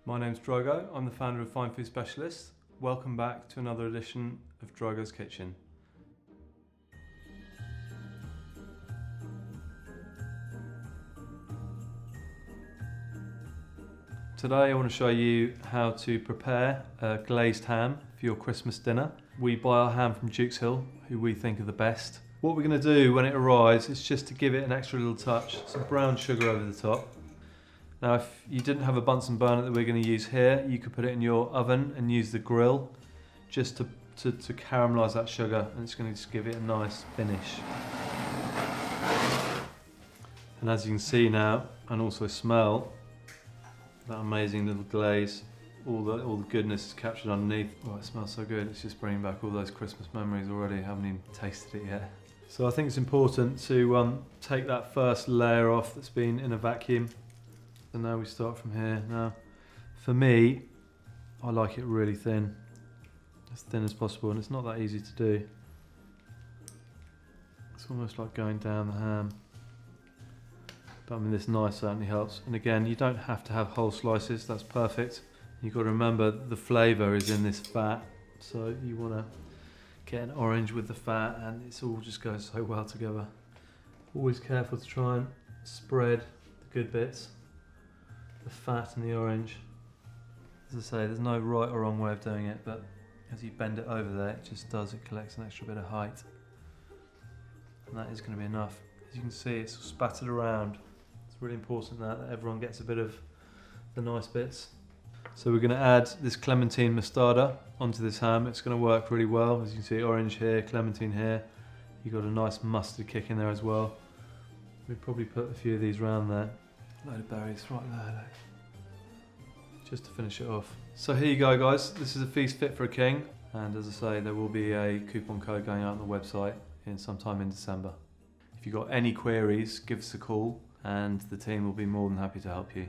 My name's Drogo, I'm the founder of Fine Food Specialists. Welcome back to another edition of Drogo's Kitchen. Today I want to show you how to prepare a glazed ham for your Christmas dinner. We buy our ham from Duke's Hill, who we think are the best. What we're going to do when it arrives is just to give it an extra little touch, some brown sugar over the top. Now if you didn't have a Bunsen burner that we're going to use here, you could put it in your oven and use the grill just to caramelise that sugar, and it's going to just give it a nice finish. And as you can see now, and also smell, that amazing little glaze, all the goodness is captured underneath. Oh, it smells so good. It's just bringing back all those Christmas memories already. I haven't even tasted it yet. So I think it's important to take that first layer off that's been in a vacuum. So now we start from here. Now, for me, I like it really thin, as thin as possible, and it's not that easy to do. It's almost like going down the ham. But I mean, this knife certainly helps. And again, you don't have to have whole slices, that's perfect. You've got to remember the flavour is in this fat, so you want to get an orange with the fat, and it all just goes so well together. Always careful to try and spread the good bits, the fat and the orange. As I say, there's no right or wrong way of doing it, but as you bend it over there, it just does, it collects an extra bit of height. And that is going to be enough. As you can see, it's spattered around. It's really important that everyone gets a bit of the nice bits. So we're going to add this clementine mostarda onto this ham. It's going to work really well. As you can see, orange here, clementine here. You've got a nice mustard kick in there as well. We'd probably put a few of these around there. Load of berries right there, look. Just to finish it off. So here you go, guys. This is a feast fit for a king. And as I say, there will be a coupon code going out on the website in sometime in December. If you've got any queries, give us a call and the team will be more than happy to help you.